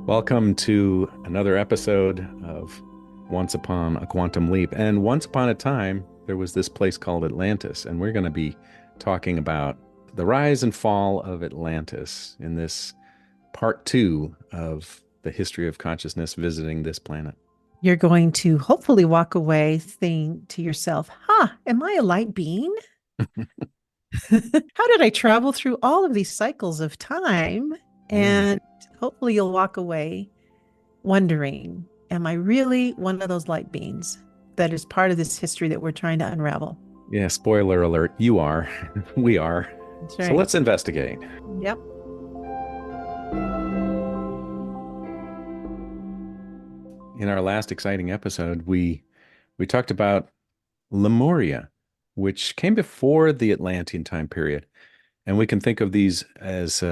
Welcome to another episode of Once Upon a Quantum Leap. And once upon a time, there was this place called Atlantis, and we're going to be talking about the rise and fall of Atlantis in this part two of the history of consciousness visiting this planet. You're going to hopefully walk away saying to yourself, am I a light being? How did I travel through all of these cycles of time? Yeah. And hopefully you'll walk away wondering, am I really one of those light beings that is part of this history that we're trying to unravel? Yeah, spoiler alert, you are. We are. That's So right. let's investigate. Yep. In our last exciting episode, we talked about Lemuria, which came before the Atlantean time period. And we can think of these as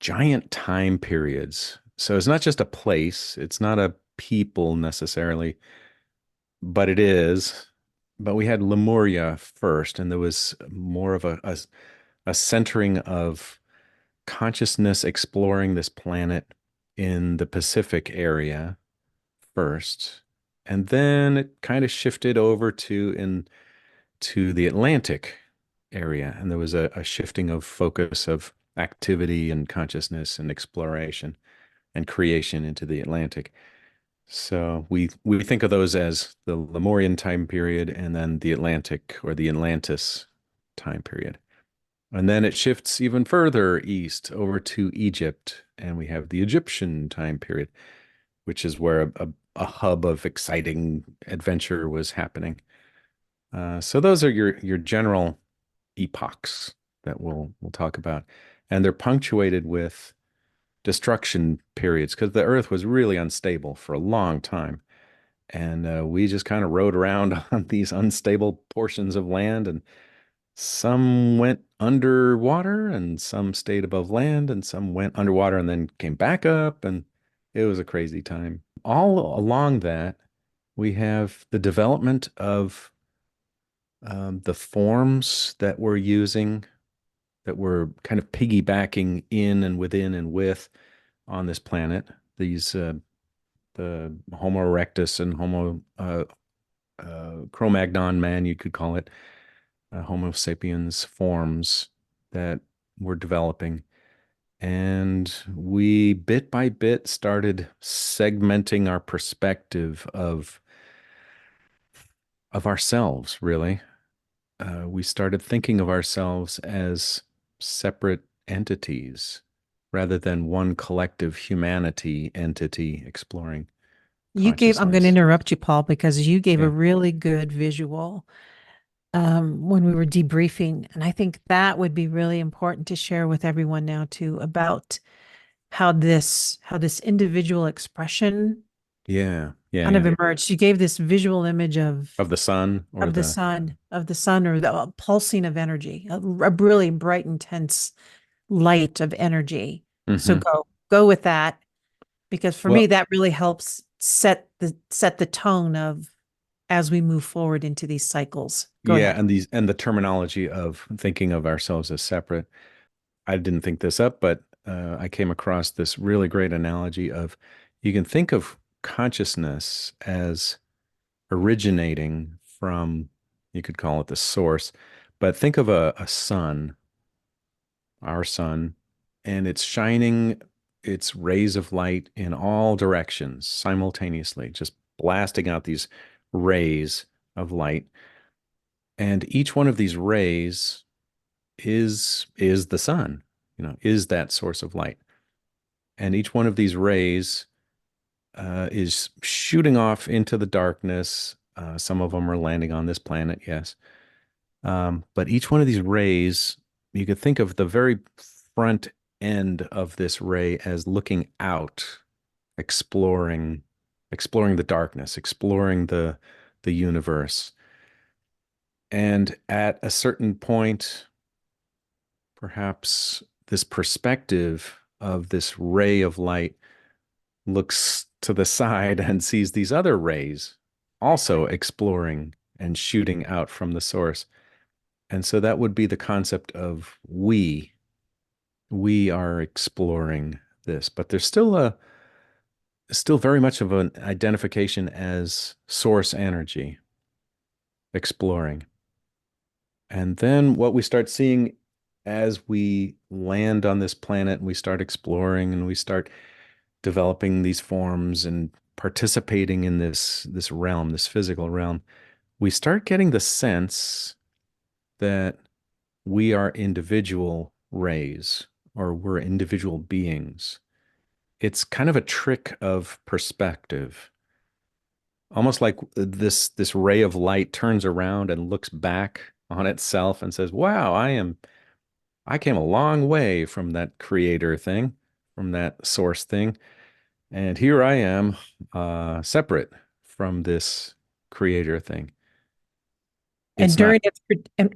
giant time periods. So it's not just a place, it's not a people necessarily, but it is. But we had Lemuria first, and there was more of a centering of consciousness exploring this planet in the Pacific area first. And then it kind of shifted over to the Atlantic area. And there was a shifting of focus of activity and consciousness and exploration and creation into the Atlantic. So we think of those as the Lemurian time period and then the Atlantic or the Atlantis time period. And then it shifts even further east over to Egypt, and we have the Egyptian time period, which is where a hub of exciting adventure was happening. So those are your general epochs that we'll talk about, and they're punctuated with destruction periods because the Earth was really unstable for a long time, and we just kind of rode around on these unstable portions of land, and some went underwater, and some stayed above land, and some went underwater and then came back up, and it was a crazy time. All along that, we have the development of the forms that we're using, that we're kind of piggybacking in and within and with on this planet. These the Homo erectus and Homo Cro-Magnon man, you could call it, Homo sapiens forms that we're developing. And we bit by bit started segmenting our perspective of ourselves, really. We started thinking of ourselves as separate entities rather than one collective humanity entity exploring I'm going to consciousness. interrupt you, Paul, because you gave a Yeah. really good visual when we were debriefing. And I think that would be really important to share with everyone now too about how this individual expression Yeah. Yeah. kind of Yeah. emerged. You gave this visual image Of the sun or the, of the sun or the pulsing of energy, a really bright, intense light of energy. So hmm go with that because for me well, that really helps set the tone of as we move forward into these cycles. Go yeah. ahead. And the terminology of thinking of ourselves as separate. I didn't think this up, but I came across this really great analogy of you can think of consciousness as originating from, you could call it the source, but think of a sun, our sun, and it's shining its rays of light in all directions simultaneously, just blasting out these rays of light. And each one of these rays is the sun, is that source of light. And each one of these rays is shooting off into the darkness. Some of them are landing on this planet, yes. But each one of these rays, you could think of the very front end of this ray as looking out, exploring, exploring the darkness, exploring the universe. And at a certain point, perhaps this perspective of this ray of light looks to the side and sees these other rays also exploring and shooting out from the source. And so that would be the concept of we. We are exploring this, but there's still very much of an identification as source energy exploring. And then what we start seeing as we land on this planet and we start exploring and we start developing these forms and participating in this realm, this physical realm, we start getting the sense that we are individual rays or we're individual beings. It's kind of a trick of perspective. Almost like this ray of light turns around and looks back on itself and says, "Wow, I came a long way from that creator thing, from that source thing, and here I am, separate from this creator thing." And It's not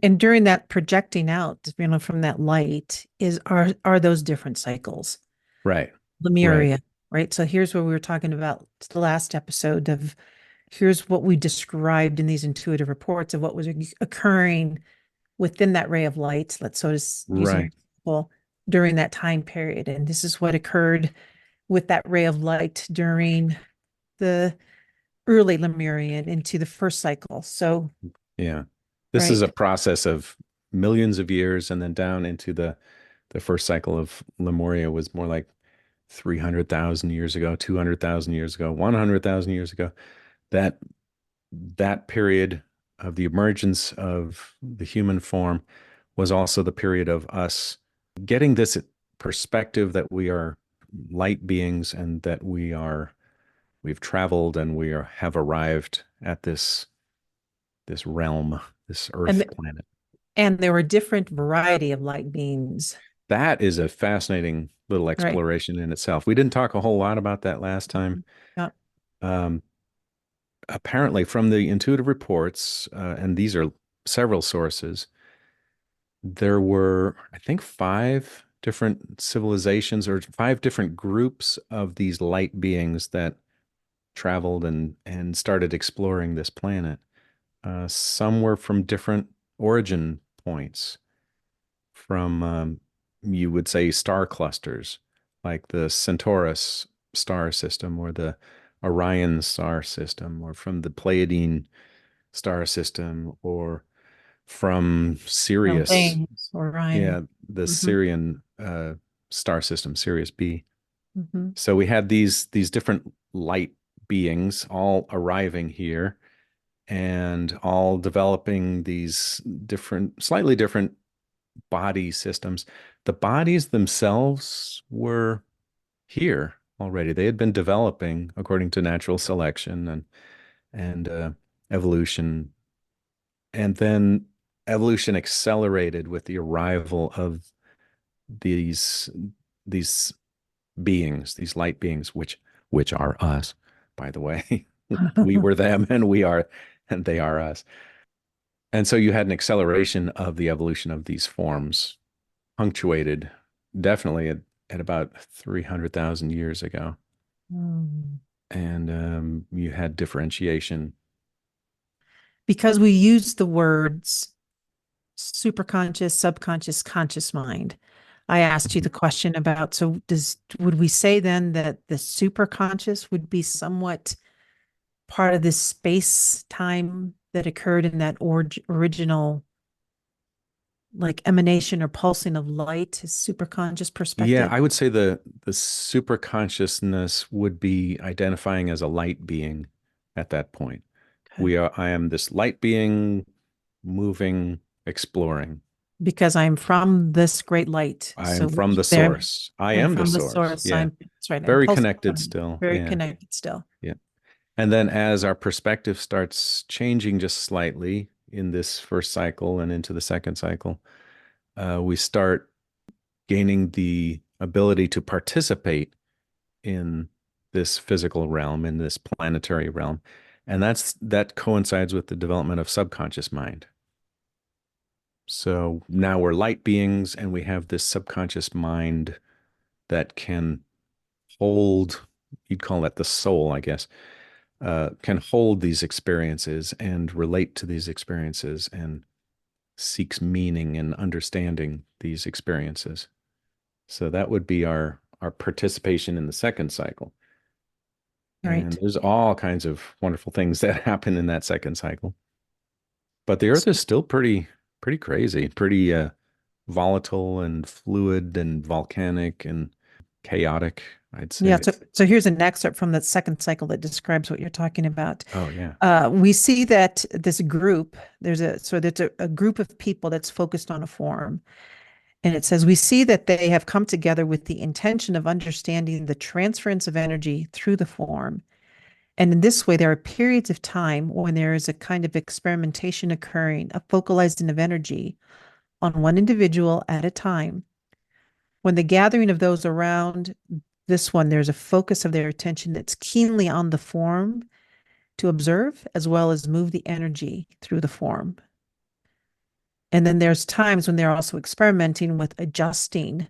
and during that projecting out, from that light are those different cycles, right, right, Lemuria, right? So here's where we were talking about the last episode of here's what we described in these intuitive reports of what was occurring within that ray of light. Let's sort of use an right. example during that time period. And this is what occurred with that ray of light during the early Lemurian into the first cycle. So, Yeah. This is a right. process of millions of years and then down into the first cycle of Lemuria was more like 300,000 years ago, 200,000 years ago, 100,000 years ago. That that period of the emergence of the human form was also the period of us getting this perspective that we are light beings and that we've traveled and have arrived at this realm, this And Earth planet. and there were different variety of light beings, That is a fascinating little right? exploration in itself. We didn't talk a whole lot about that last time. Yeah. Um, Apparently, from the intuitive reports, and these are several sources, there were, I think, five different civilizations or five different groups of these light beings that traveled and started exploring this planet. Some were from different origin points, from you would say star clusters, like the Centaurus star system or the Orion star system, or from the Pleiadian star system, or from Sirius. Veins, Orion. Yeah, the Hmm. Sirian star system, Sirius B. Hmm. So we had these different light beings all arriving here and all developing these different, slightly different body systems. The bodies themselves were here already. They had been developing according to natural selection and evolution, and then evolution accelerated with the arrival of these these beings, these light beings, which are us, by the way. We were them, and they are us. And so you had an acceleration of the evolution of these forms, punctuated definitely at about 300,000 years ago. Mm. And you had differentiation. Because we use the words superconscious, subconscious, conscious mind. I asked you Mhm. the question about, so would we say then that the superconscious would be somewhat part of this space time that occurred in that original like emanation or pulsing of light, is superconscious Yeah, perspective? I would say the super consciousness would be identifying as a light being at that point. Okay. I am this light being moving, exploring. Because I'm from this great light. I am So from the there, source. I I'm am the from the source. source. Yeah. That's right. I'm Very pulsing connected from, still. very Yeah. connected still. Yeah. And then as our perspective starts changing just slightly in this first cycle and into the second cycle, we start gaining the ability to participate in this physical realm, in this planetary realm. And that coincides with the development of subconscious mind. So now we're light beings and we have this subconscious mind that can hold, you'd call that the soul, I guess, can hold these experiences and relate to these experiences and seeks meaning and understanding these experiences. So that would be our participation in the second cycle. And Right. there's all kinds of wonderful things that happen in that second cycle. But the Earth So, is still pretty crazy, pretty volatile and fluid and volcanic and chaotic, I'd yeah. say. So here's an excerpt from the second cycle that describes what you're talking about. Oh yeah. We see that this group, there's a group of people that's focused on a form. And it says, we see that they have come together with the intention of understanding the transference of energy through the form. And in this way, there are periods of time when there is a kind of experimentation occurring, a focalizing of energy on one individual at a time. When the gathering of those around this one, there's a focus of their attention that's keenly on the form to observe as well as move the energy through the form. And then there's times when they're also experimenting with adjusting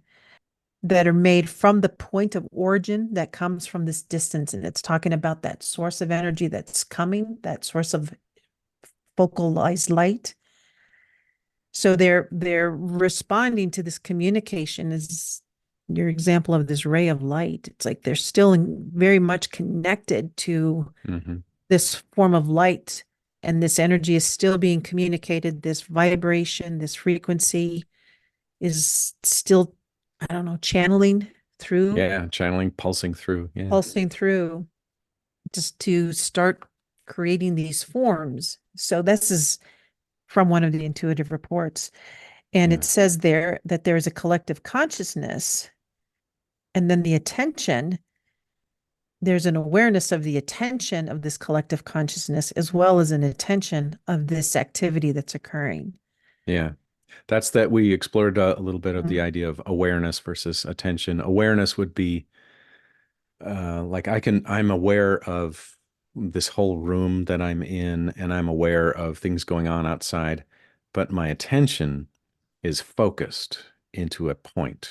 that are made from the point of origin that comes from this distance. And it's talking about that source of energy that's coming, that source of focalized light. So they're responding to this communication is your example of this ray of light. It's like they're still very much connected to Hmm. this form of light, and this energy is still being communicated. This vibration, this frequency is still, I don't know, channeling through, Yeah, channeling, pulsing through. Yeah. pulsing through just to start creating these forms. So this is from one of the intuitive reports. And it Yeah. says there that there is a collective consciousness, and then the attention, there's an awareness of the attention of this collective consciousness, as well as an attention of this activity that's occurring. Yeah. That's that we explored a little bit of the Mhm. idea of awareness versus attention. Awareness would be like I'm aware of this whole room that I'm in, and I'm aware of things going on outside, but my attention is focused into a point.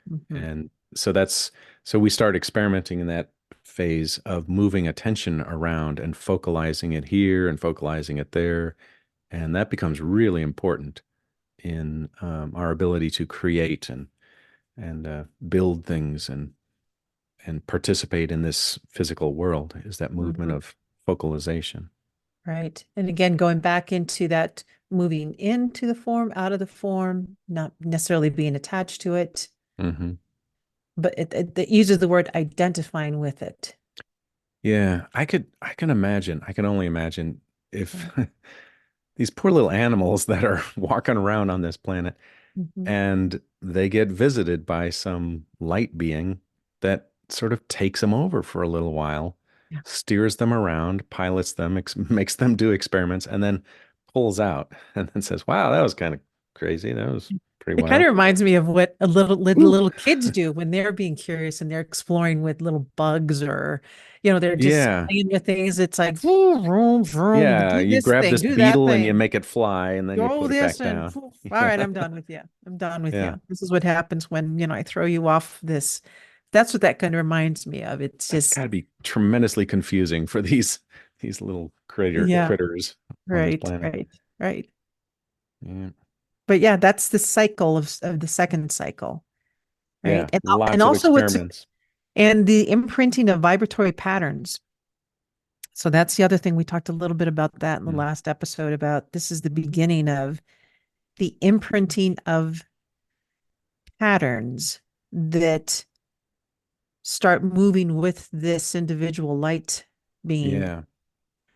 Mhm. And so we start experimenting in that phase of moving attention around and focalizing it here and focalizing it there. And that becomes really important in our ability to create and build things and participate in this physical world is that movement Mhm. of focalization. Right. And again, going back into that moving into the form, out of the form, not necessarily being attached to it, Hmm. but it uses the word identifying with it. Yeah, I can imagine. I can only imagine if Right. these poor little animals that are walking around on this planet Mhm. and they get visited by some light being that sort of takes them over for a little while, Yeah. steers them around, pilots them, makes them do experiments, and then pulls out and then says, "Wow, that was kind of crazy. That was pretty It kind of wild." reminds me of what Ooh. little kids do when they're being curious and they're exploring with little bugs, or, they're just Yeah. playing with things. It's like, vroom, vroom, vroom, Yeah, do you this grab thing, this do that beetle and you thing, make it fly and then you go put it this, back and down. poof. All Yeah. right, I'm done with you. I'm done with Yeah. you. This is what happens when, I throw you off this. That's what that kind of reminds me of. It's That's just, got to be tremendously confusing for these little yeah, critters on this right, planet. right, right. Yeah. But yeah, that's the cycle of the second cycle, right? Yeah, And lots of also experiments. and the imprinting of vibratory patterns. So that's the other thing. We talked a little bit about that in the Mm. last episode about this is the beginning of the imprinting of patterns that start moving with this individual light being Yeah.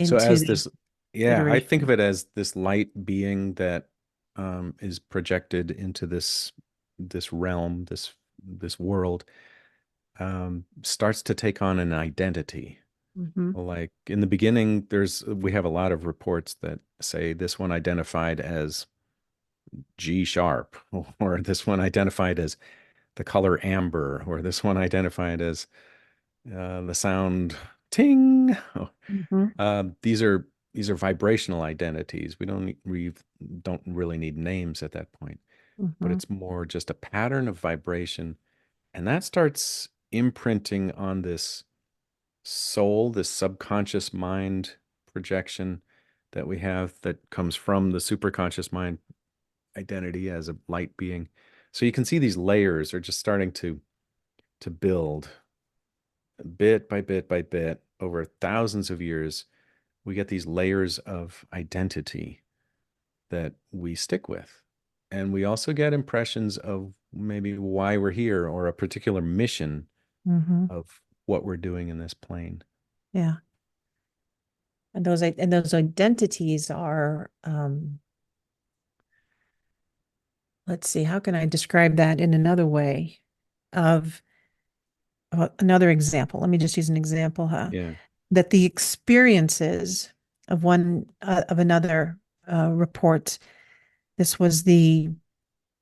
So into as the this, yeah, I think of iteration. it as this light being that is projected into this realm, this world, starts to take on an identity. Hmm. Like in the beginning, we have a lot of reports that say this one identified as G sharp, or this one identified as the color amber, or this one identified as the sound ting. Hmm. These are vibrational identities. We don't really need names at that point, but Hmm. it's more just a pattern of vibration, and that starts imprinting on this soul, this subconscious mind projection that we have that comes from the superconscious mind identity as a light being. So you can see these layers are just starting to to build bit by bit by bit over thousands of years. We get these layers of identity that we stick with. And we also get impressions of maybe why we're here or a particular mission Hmm. of what we're doing in this plane. Yeah. And those identities are, let's see, how can I describe that in another way? Of another example. Let me just use an example, huh? Yeah. That the experiences of one of another report. This was the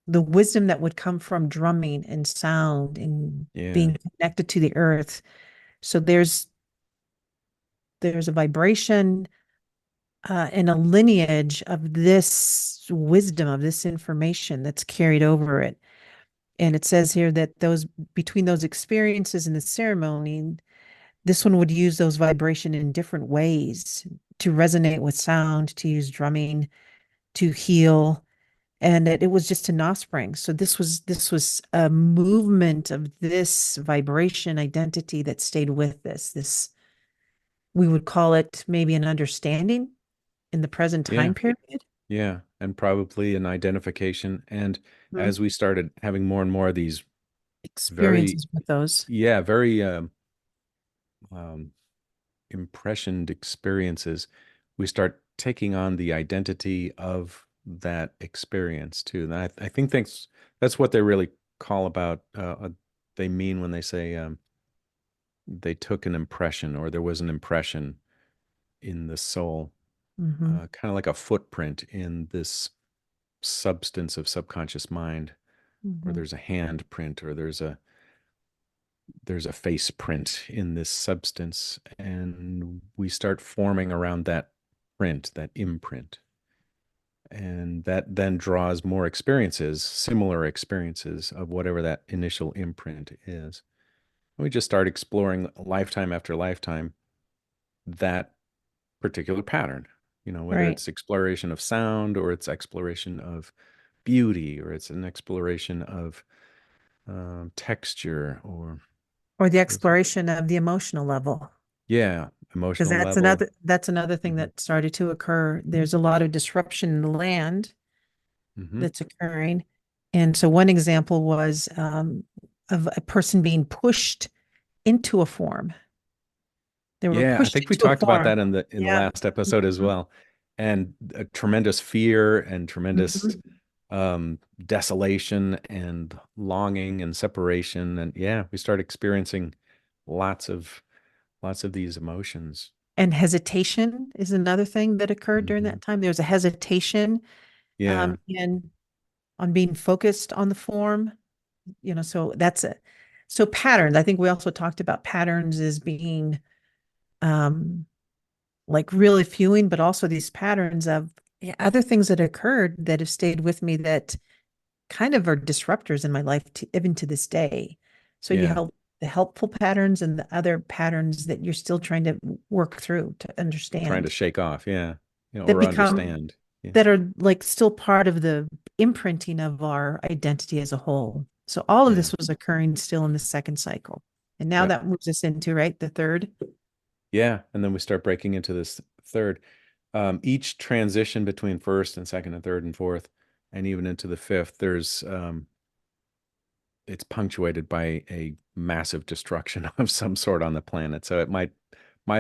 wisdom that would come from drumming and sound and Yeah. being connected to the earth. So there's a vibration and a lineage of this wisdom, of this information that's carried over it. And it says here that those between those experiences and the ceremony, this one would use those vibration in different ways to resonate with sound, to use drumming, to heal. And it was just an offspring. So this was a movement of this vibration identity that stayed with this we would call it maybe an understanding in the present Yeah. time period. Yeah. And probably an identification. And Mhm. as we started having more and more of these very, Experiences with those. yeah, very um, impressioned experiences, we start taking on the identity of that experience too. And I think that's what they really call about, they mean when they say they took an impression or there was an impression in the soul, Hmm. kind of like a footprint in this substance of subconscious mind, or Hmm. there's a handprint, or there's a face print in this substance, and we start forming around that print, that imprint. And that then draws more experiences, similar experiences of whatever that initial imprint is. And we just start exploring lifetime after lifetime that particular pattern, whether Right. it's exploration of sound or it's exploration of beauty or it's an exploration of texture or Or the there's, exploration of the emotional level. yeah, Because emotional that's level. another thing Hmm. that started to occur. There's a lot of disruption in the land Hmm. that's occurring. And so one example was of a person being pushed into a form. They were Yeah, I pushed think we into a talked about form. that in the Yeah. last episode as Mhm. well. And a tremendous fear and tremendous Mhm. desolation and longing and separation. And yeah, we start experiencing lots of lots of these emotions. And hesitation is another thing that occurred during Hmm. that time. There was a hesitation Yeah, in on being focused on the form. So that's it. So patterns. I think we also talked about patterns as being um, like really fewing, but also these patterns of other things that occurred that have stayed with me that kind of are disruptors in my life even to this day. So you yeah, have the helpful patterns and the other patterns that you're still trying to work through to trying to understand shake off. Yeah, that or become understand. Yeah, that are like still part of the imprinting of our identity as a whole. So all of yeah, this was occurring still in the second cycle. And now yep, that moves us into, right, the third. yeah. And then we start breaking into this third. Each transition between first and second and third and fourth, and even into the fifth, it's punctuated by a massive destruction of some sort on the planet. So it might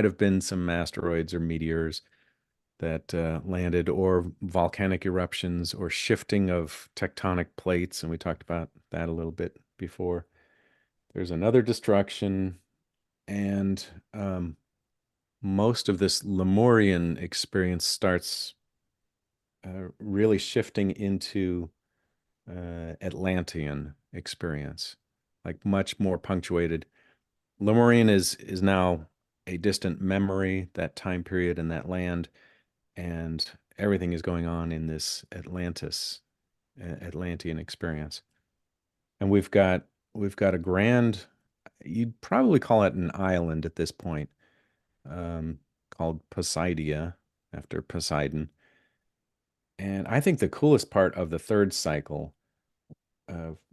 have been some asteroids or meteors that landed, or volcanic eruptions, or shifting of tectonic plates, and we talked about that a little bit before. There's another destruction, and most of this Lemurian experience starts really shifting into Atlantean experience, like much more punctuated. Lemurian is now a distant memory, that time period and that land, and everything is going on in this Atlantean experience. And we've got a grand, you'd probably call it an island at this point, called Poseidia, after Poseidon. And I think the coolest part of the third cycle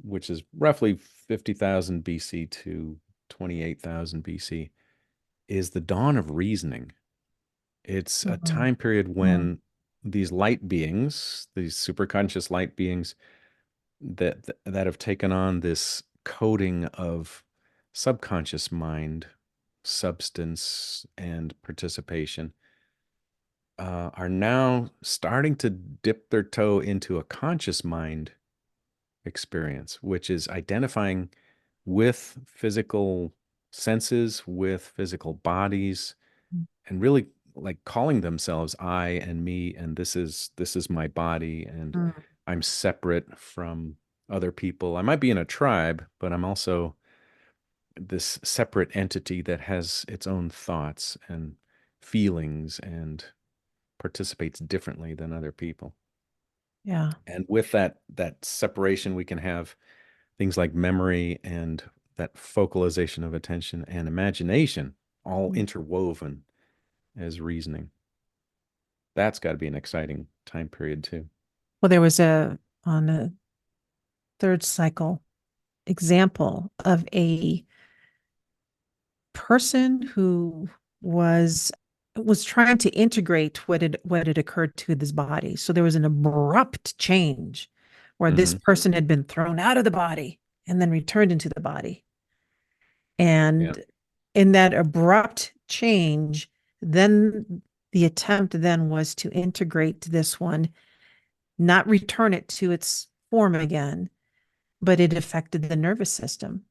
which is roughly 50,000 BC to 28,000 BC, is the dawn of reasoning. It's a Mhm. time period Mm. when these light beings, these superconscious light beings that have taken on this coding of subconscious mind, substance, and participation, are now starting to dip their toe into a conscious mind experience, which is identifying with physical senses, with physical bodies, and really like calling themselves I and me, and this is my body, and Mm. I'm separate from other people. I might be in a tribe, but I'm also this separate entity that has its own thoughts and feelings and participates differently than other people. Yeah. And with that separation, we can have things like memory and that focalization of attention and imagination all interwoven as reasoning. That's got to be an exciting time period too. Well, there was on a third cycle example of a person who was was trying to integrate what had occurred to his body. So there was an abrupt change where this Hmm. person had been thrown out of the body and then returned into the body. Yeah. And in that abrupt change, then the attempt then was to integrate this one, not return it to its form again, but it affected the nervous system.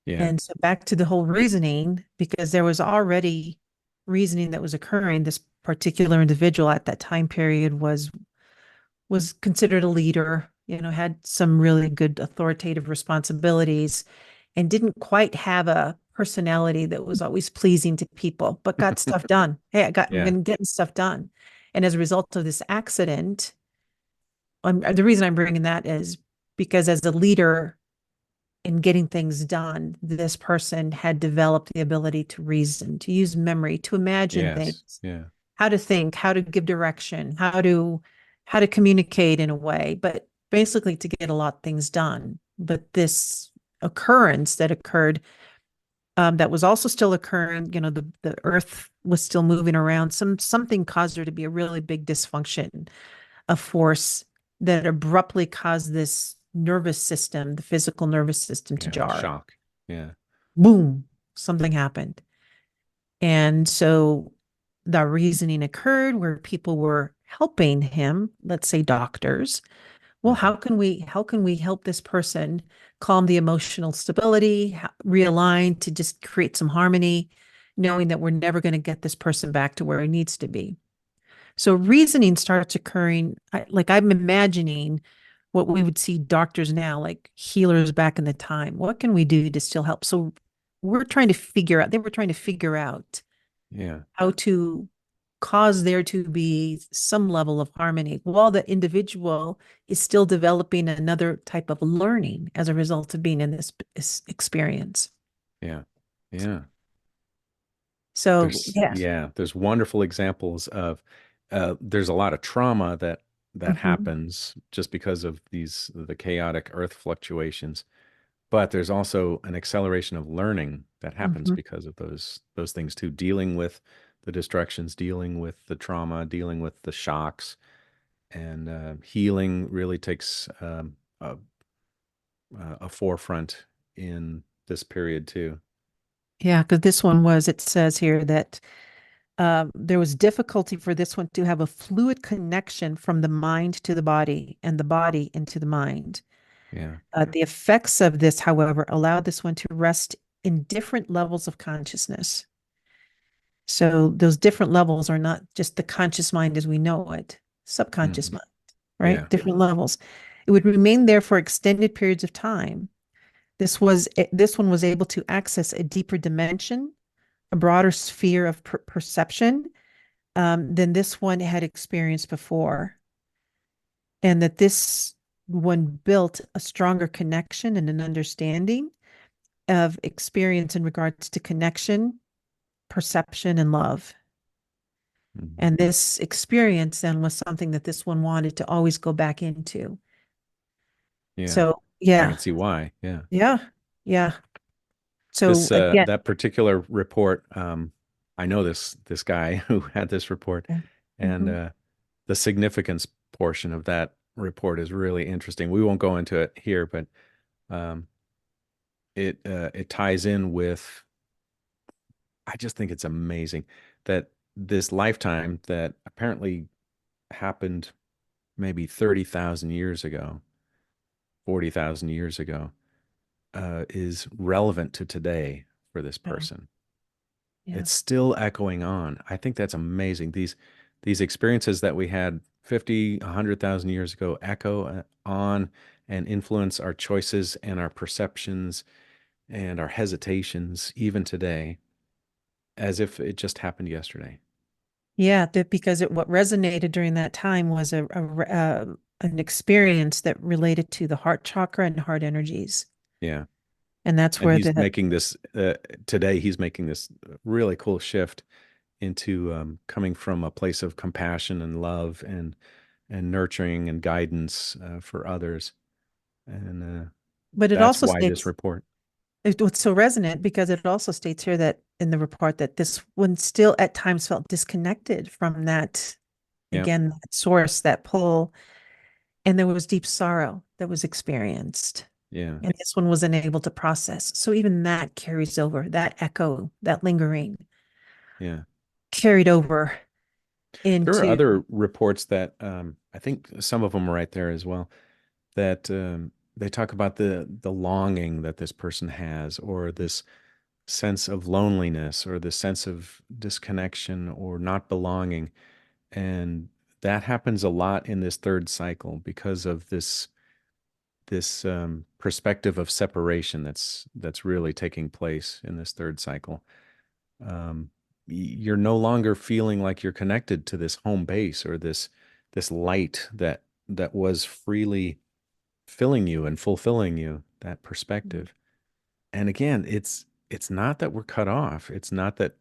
Yeah. And so back to the whole reasoning, because there was already reasoning that was occurring. This particular individual at that time period was considered a leader, had some really good authoritative responsibilities and didn't quite have a personality that was always pleasing to people, but got stuff done. Hey, I'm Yeah. getting stuff done. And as a result of this accident, the reason I'm bringing that is because as a leader in getting things done, this person had developed the ability to reason, to use memory, to imagine Yes. things, Yeah. how to think, how to give direction, how to communicate in a way, but basically to get a lot of things done. But this occurrence that occurred, that was also still occurring, the earth was still moving around. Something caused there to be a really big dysfunction, a force that abruptly caused this nervous system, the physical nervous system, to Yeah. Like jar. shock. Yeah. Boom, something happened. And so the reasoning occurred where people were helping him, let's say doctors. Well, Hmm. how can we help this person calm the emotional stability, realign to just create some harmony, knowing that we're never going to get this person back to where he needs to be. So reasoning starts occurring, like I'm imagining what we would see doctors now, like healers back in the time. What can we do to still help? So they were trying to figure out Yeah. how to cause there to be some level of harmony while the individual is still developing another type of learning as a result of being in this experience. Yeah. Yeah. So, There's yeah. yeah, there's wonderful examples of there's a lot of trauma that Mhm. happens just because of the chaotic earth fluctuations. But there's also an acceleration of learning that happens Mhm. because of those things too, dealing with the destructions, dealing with the trauma, dealing with the shocks, and healing really takes a forefront in this period too. Yeah, because it says here that there was difficulty for this one to have a fluid connection from the mind to the body and the body into the mind. Yeah. The effects of this, however, allowed this one to rest in different levels of consciousness. So those different levels are not just the conscious mind as we know it, subconscious Hmm. mind, right? Yeah. Different levels. It would remain there for extended periods of time. This one was able to access a deeper dimension, a broader sphere of perception, than this one had experienced before, and that this one built a stronger connection and an understanding of experience in regards to connection, perception, and love. Hmm. And this experience then was something that this one wanted to always go back into. Yeah. So I Yeah. can see why. Yeah. Yeah. Yeah. So This again, that particular report, I know this guy who had this report, yeah. and Mhm. the significance portion of that report is really interesting. We won't go into it here, but um, it ties in with. I just think it's amazing that this lifetime that apparently happened maybe 30,000 years ago, 40,000 years ago, is relevant to today for this Yeah. person. Yeah. It's still echoing on. I think that's amazing. These experiences that we had 50, 100,000 years ago echo on and influence our choices and our perceptions and our hesitations even today, as if it just happened yesterday. Yeah, that because what resonated during that time was an experience that related to the heart chakra and heart energies. Yeah. And that's And where he's the making this today, he's making this really cool shift into coming from a place of compassion and love and nurturing and guidance for others. And but it that's also why this states report. it's so resonant because it also states here that in the report that this one still at times felt disconnected from that, Yeah. again, that source, that pull, and there was deep sorrow that was experienced. Yeah. And this one was unable to process. So even that carries over, that echo, that lingering Yeah. carried over There are into, other reports that I think some of them are right there as well that they talk about the longing that this person has or this sense of loneliness or the sense of disconnection or not belonging. And that happens a lot in this third cycle because of this perspective of separation that's really taking place in this third cycle. You're no longer feeling like you're connected to this home base or this light that was freely filling you and fulfilling you, that perspective. And again, it's not that we're cut off. It's not that,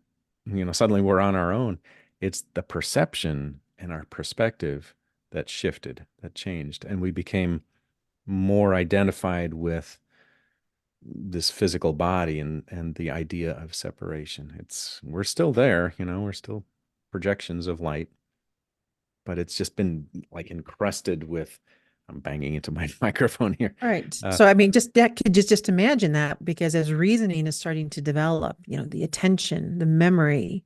suddenly we're on our own. It's the perception and our perspective that shifted, that changed, and we became more identified with this physical body and the idea of separation. We're still there, we're still projections of light, but it's just been like encrusted with. I'm banging into my microphone here. all right. Uh, So I mean, just that could just imagine that because as reasoning is starting to develop, the attention, the memory,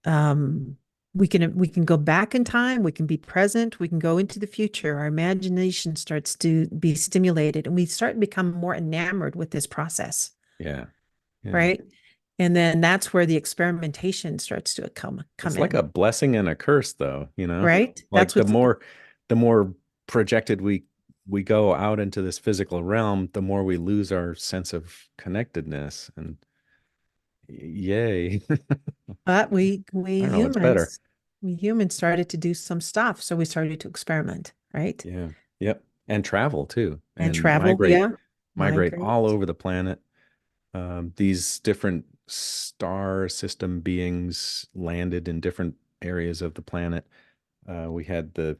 um, we can go back in time, we can be present, we can go into the future. Our imagination starts to be stimulated, and we start to become more enamored with this process, yeah, yeah. right? And then that's where the experimentation starts to come It's like in, a blessing and a curse, though, right? Like That's what's the more projected we go out into this physical realm, the more we lose our sense of connectedness. And yay. but we I don't know what's better. humans started to do some stuff, so we started to experiment, right? Yeah. Yep. And travel too, And and travel, yeah, migrate all migrate. over the planet. These different star system beings landed in different areas of the planet. We had the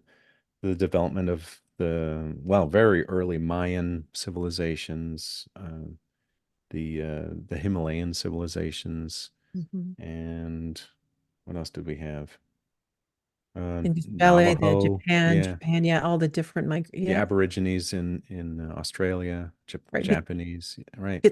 development of well, very early Mayan civilizations, the Himalayan civilizations, Mhm. and what else did we have? Indus Valley, the Navajo, Japan, yeah, Japan, yeah, all the different the yeah, Aborigines in Australia, right. Japanese, right?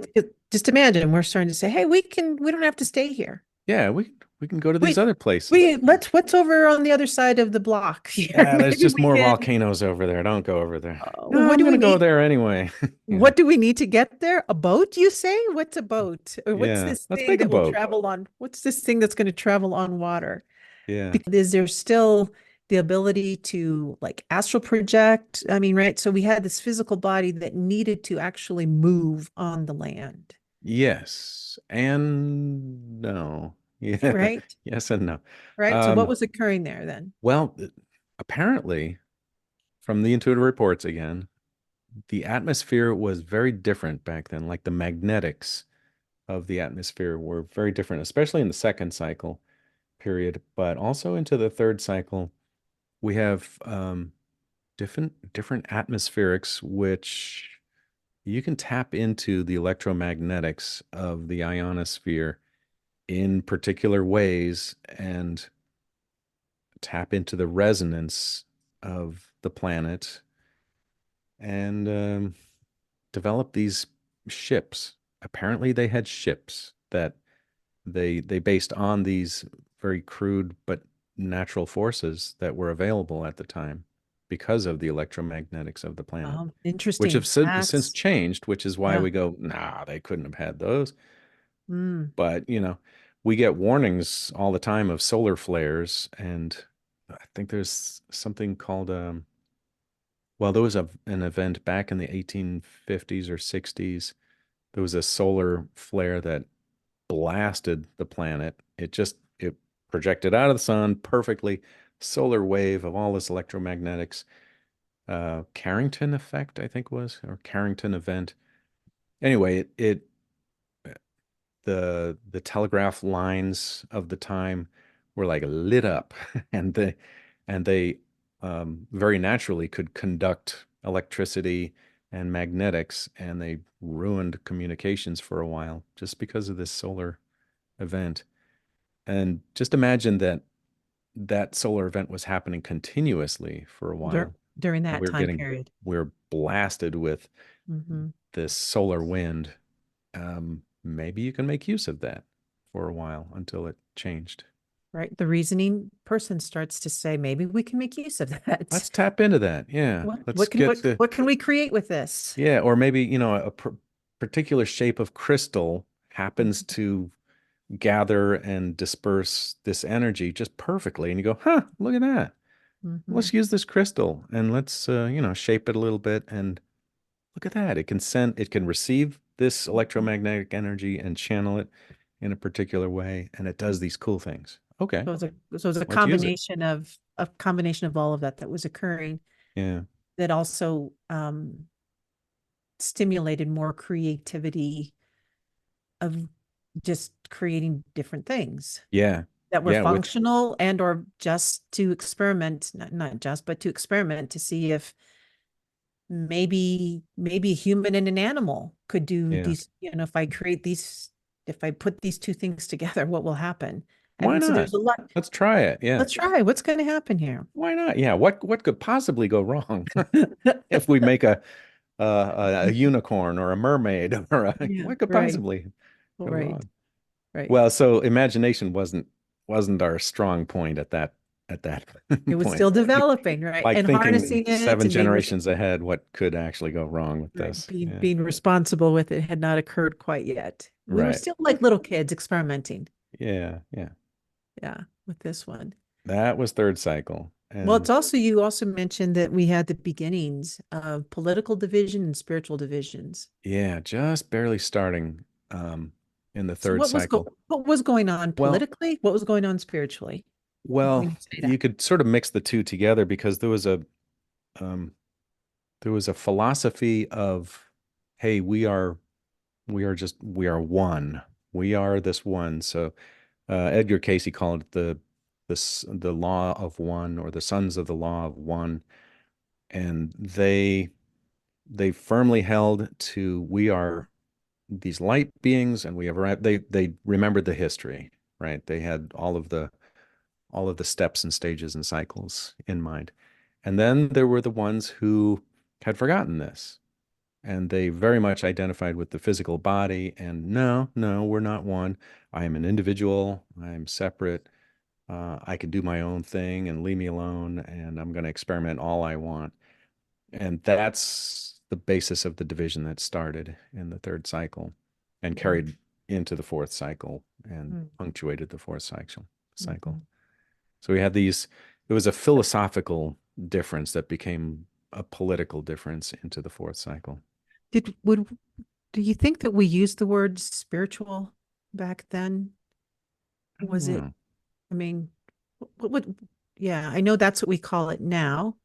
Just imagine we're starting to say, hey, we don't have to stay here. Yeah, we can go to these We other places. we what's over on the other side of the block here? Yeah, there's Maybe just we more can. volcanoes over there. Don't go over there. No, What I'm do we gonna go need? there anyway. Yeah, What do we need to get there? A boat, you say? What's a boat? Or what's yeah. this Let's thing make a that will boat. travel on? What's this thing that's going to travel on water? Yeah. Because is there still the ability to like astral project? I mean, right? So we had this physical body that needed to actually move on the land, Yes. And no. Yeah. right? Yes and no. Right. So what Um, was occurring there then? well, apparently, from the intuitive reports again, the atmosphere was very different back then. Like the magnetics of the atmosphere were very different, especially in the second cycle period, but also into the third cycle. We have different atmospherics, which you can tap into the electromagnetics of the ionosphere in particular ways and tap into the resonance of the planet and develop these ships. Apparently, they had ships that they based on these very crude but natural forces that were available at the time because of the electromagnetics of the planet, which have Interesting. since That's changed, which is why yeah. we go, nah, they couldn't have had those. Mm. But, we get warnings all the time of solar flares, and I think there's something called well, there was an event back in the 1850s or 60s. There was a solar flare that blasted the planet. It projected out of the sun perfectly, solar wave of all this electromagnetics. Carrington effect, I think was, or Carrington event. Anyway, it the telegraph lines of the time were like lit up, and they very naturally could conduct electricity and magnetics, and they ruined communications for a while just because of this solar event. And just imagine that that solar event was happening continuously for a while, During and that time period. we were blasted with Hmm. this solar wind. Maybe you can make use of that for a while until it changed. Right. The reasoning person starts to say, maybe we can make use of that. Let's tap into that. Yeah. What Let's what can get what the, what can we create with this? yeah, or maybe, particular shape of crystal happens to gather and disperse this energy just perfectly. And you go, huh, look at that. Mm-hmm. Let's use this crystal and let's, shape it a little bit. And look at that. It can receive this electromagnetic energy and channel it in a particular way. And it does these cool things. Okay, So it's a let's use it. combination of all of that was occurring Yeah. that also stimulated more creativity of just creating different things Yeah. that were Yeah. With, functional and or just to experiment, not just, but to experiment to see if maybe a human and an animal could do yeah. these, if I create these, if I put these two things together, what will happen? Why And so not? there's a lot. Let's try it. Yeah. Let's try. What's going to happen here? Why not? Yeah. What could possibly go wrong if we make a unicorn or a mermaid or Yeah, what could right. possibly go Right. wrong? Right. Well, so imagination wasn't our strong point at that It was point. still developing, right? Like And thinking harnessing it seven and generations ahead, what could actually go wrong with right, this? Yeah. being responsible with it had not occurred quite yet. We were Right. still like little kids experimenting. Yeah. Yeah. Yeah, with this one. That was third cycle. Well, And it's also, you also mentioned that we had the beginnings of political division and spiritual divisions. yeah, just barely starting in the So third cycle. what was going on Well, politically? What was going on spiritually? well, When you say you that. could sort of mix the two together because um there was a philosophy of, hey, we are one. We are this one. So Edgar Casey called it the law of one, or the sons of the law of one. And they firmly held to, we are these light beings, and we have arrived. They remembered the history, right? They had all of the steps and stages and cycles in mind. And then there were the ones who had forgotten this, and they very much identified with the physical body. And no, no, we're not one. I am an individual. I'm separate. I can do my own thing and leave me alone, and I'm going to experiment all I want. And that's the basis of the division that started in the third cycle and Mhm. carried into the fourth cycle and Mhm. punctuated the fourth cycle. Mhm. So we had these, it was a philosophical difference that became a political difference into the fourth cycle. Did would do you think that we used the word spiritual back then? I don't Was it, know. I mean, what would, yeah, I know that's what we call it now.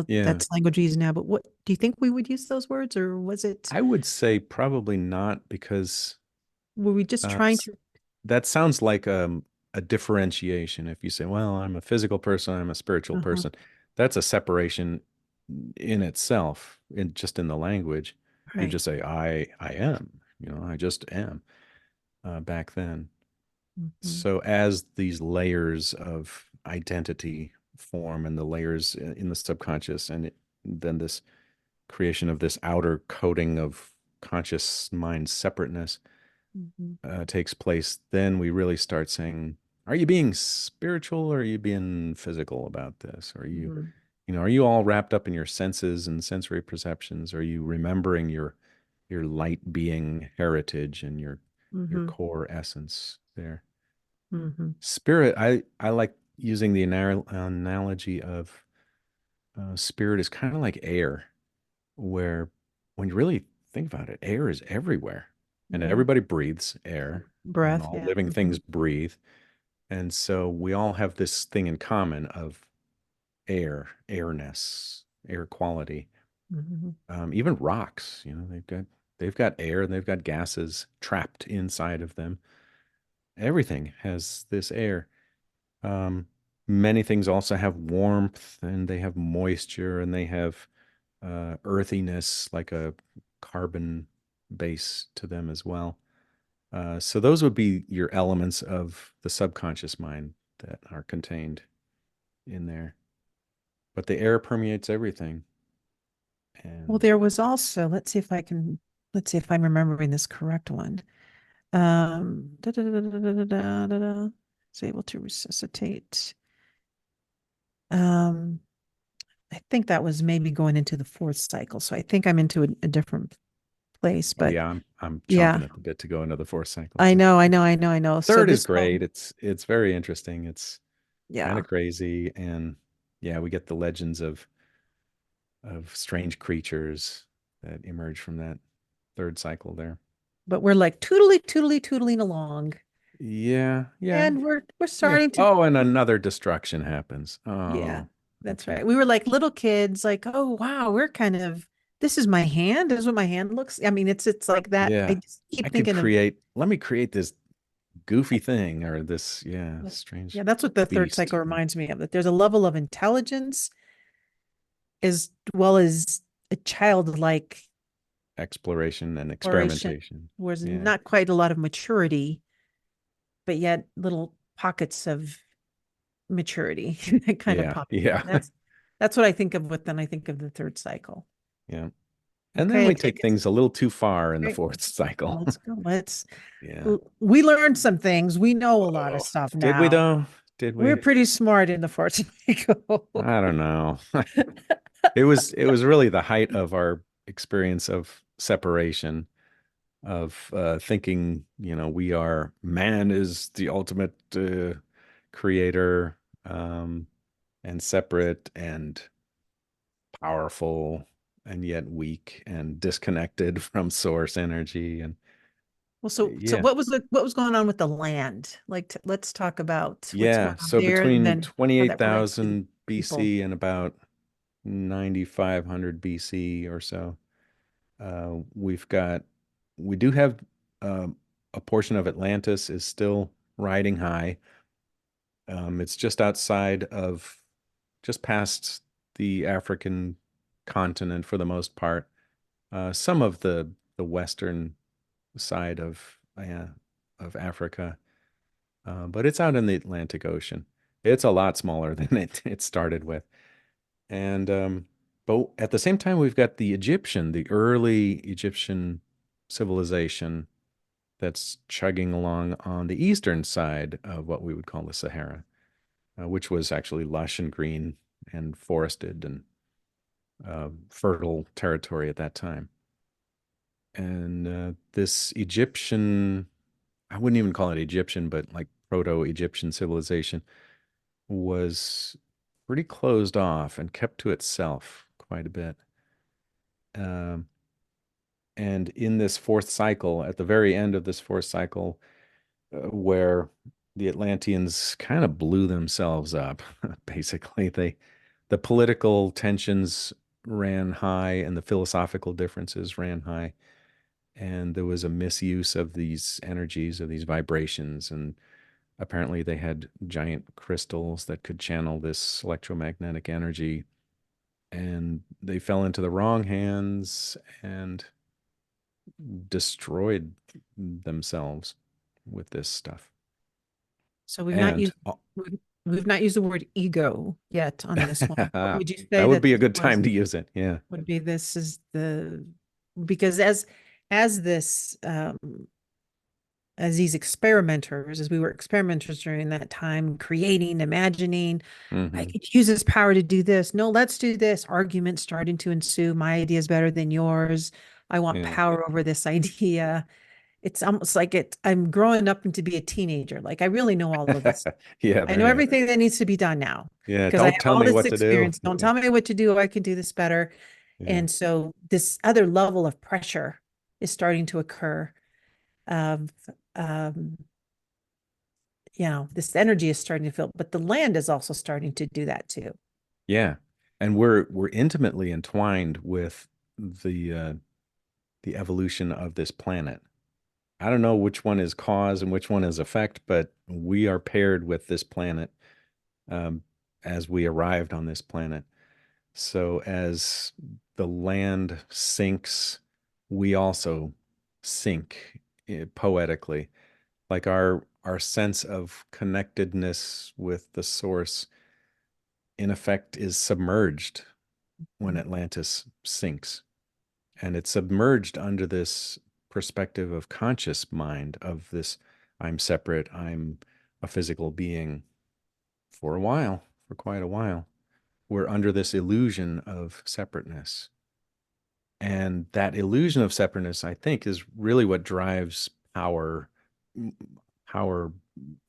Yeah. That's language we use now, but what do you think we would use those words, or was it, I would say probably not, because were we just uh, trying to, that sounds like a differentiation. If you say, well, I'm a physical person, I'm a spiritual uh-huh. person, that's a separation in itself, in just in the language. You Right. just say, I am, I just am, back then. Mhm. So as these layers of identity form and the layers in the subconscious, and then this creation of this outer coating of conscious mind separateness Mhm. takes place, then we really start saying, are you being spiritual or are you being physical about this? Mhm. Are you all wrapped up in your senses and sensory perceptions? Are you remembering your light being heritage and your Mhm. core essence there? Mhm. Spirit, I like using the analogy of spirit is kind of like air, where when you really think about it, air is everywhere. And Yeah. everybody breathes air, and Breath. all Yeah. living things Mhm. breathe. And so we all have this thing in common of air, airness, air quality. Mhm. Even rocks, they've got air and they've got gases trapped inside of them. Everything has this air. Um, Many things also have warmth and they have moisture and they have earthiness, like a carbon base to them as well. So those would be your elements of the subconscious mind that are contained in there. But the air permeates everything. Well, And there was also, let's see if I'm remembering this correct one. Da, da, da, da, da, da, da, da, da. Is able to resuscitate. Um, I think that was maybe going into the fourth cycle. So I think I'm into a different place, oh but yeah, I'm yeah, chomping at the bit to go into the fourth cycle I too. know, I know, I know, I know. So Third is this great. one, It's very interesting. It's kind yeah, of crazy, and yeah, we get the legends of strange creatures that emerge from that third cycle there. but we're like tootling along, Yeah, yeah, and we're yeah. starting to, Oh, and another destruction happens. yeah, Oh, that's okay. right. We were like little kids, like, oh wow, we're kind of, this is my hand. This is what my hand looks. I mean, it's like that. I Yeah. just keep thinking of, Let me create this goofy thing or this, yeah, yeah, strange that's what the third beast. cycle reminds me of. That there's a level of intelligence as well as a childlike Exploration and exploration, experimentation. whereas Yeah. not quite a lot of maturity, but yet little pockets of maturity that kind of Yeah. pop in. Yeah. That's what I think of when I think of the third cycle. Yeah. And then Okay, we take take it. things a little too far in the Right. fourth cycle. Let's go. Yeah. We learned some things. We know a lot of Oh, stuff did we now. though? Did We're we? pretty smart in the fourth cycle. I don't know. It was really the height of our experience of separation, of thinking, man is the ultimate creator, um, and separate and powerful and yet weak and disconnected from source energy. And Well, so yeah, what was going on with the land? Like, let's talk about what's going yeah. on So there, and between then how that relates to the 28,000 people. BC and about 9,500 BC or so, we've got, we do have um, a portion of Atlantis is still riding high. It's just outside of, just past the African continent for the most part. Some of the western side of Africa, but it's out in the Atlantic Ocean. It's a lot smaller than it started with, and but at the same time, we've got the early Egyptian civilization that's chugging along on the eastern side of what we would call the Sahara, which was actually lush and green and forested and fertile territory at that time. And this Egyptian, I wouldn't even call it Egyptian, but like proto-Egyptian civilization was pretty closed off and kept to itself quite a bit. Um, and in this fourth cycle, at the very end of this fourth cycle, where the Atlanteans kind of blew themselves up. Basically, the political tensions ran high and the philosophical differences ran high, and there was a misuse of these energies, of these vibrations, and apparently they had giant crystals that could channel this electromagnetic energy, and they fell into the wrong hands, and destroyed themselves with this stuff. So And we've not used the word ego yet on this one. What that would you say would that be a this good was? time to use it. Yeah. Would be this is the because as this as these experimenters, as we were experimenters during that time, creating, imagining, I Hmm. could use this power to do this. No, let's do this. Arguments starting to ensue. My idea is better than yours. I want Yeah. power over this idea. It's almost like I'm growing up to be a teenager. Like I really know all of this. Yeah, I know there. everything that needs to be done now Yeah, because I don't have tell all me this what to do. experience. Don't tell me what to do. I can do this better. Yeah. And so this other level of pressure is starting to occur of um, this energy is starting to feel, but the land is also starting to do that too. Yeah. And we're intimately entwined with the evolution of this planet. I don't know which one is cause and which one is effect, but we are paired with this planet um, as we arrived on this planet. So as the land sinks, we also sink poetically. Like our sense of connectedness with the source, in effect, is submerged when Mhm. Atlantis sinks. And it's submerged under this perspective of conscious mind, of this I'm separate, I'm a physical being for a while, for quite a while. We're under this illusion of separateness. And that illusion of separateness, I think, is really what drives power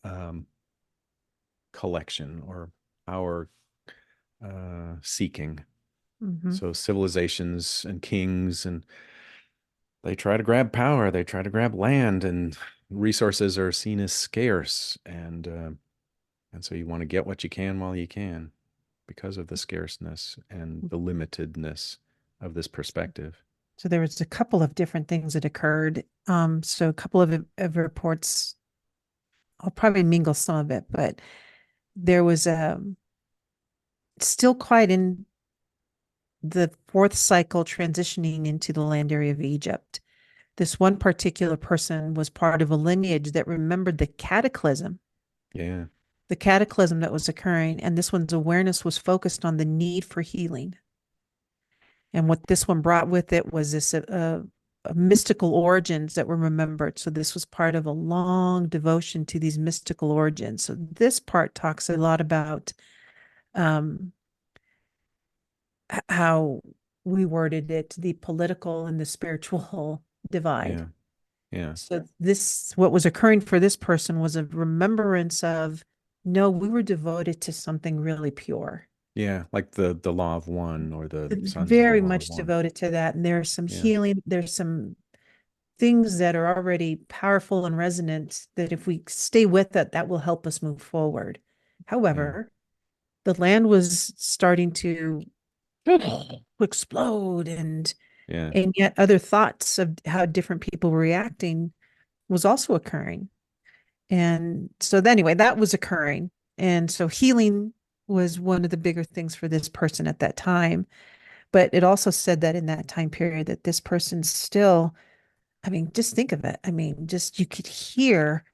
um, collection or power seeking. Mhm. So civilizations and kings, and they try to grab power, they try to grab land, and resources are seen as scarce, and so you want to get what you can while you can because of the scarceness and the limitedness of this perspective. So there was a couple of different things that occurred. So a couple of reports, I'll probably mingle some of it, but there was still quite in the fourth cycle transitioning into the land area of Egypt. This one particular person was part of a lineage that remembered Yeah, the cataclysm that was occurring, and this one's awareness was focused on the need for healing. And what this one brought with it was this mystical origins that were remembered. So this was part of a long devotion to these mystical origins. So this part talks a lot about um, how we worded it, the political and the spiritual divide. yeah, yeah, So this, what was occurring for this person was a remembrance of, no, we were devoted to something really pure. yeah. Like the law of one or the sons of the Very law of much one. devoted to that. And there's some Yeah, healing, there's some things that are already powerful and resonant that if we stay with it, that will help us move forward. yeah, However, the land was starting to explode yeah, and yet other thoughts of how different people were reacting was also occurring. And so anyway, that was occurring. And so healing was one of the bigger things for this person at that time. But it also said that in that time period that this person still, I mean, just think of it. I mean, just you could hear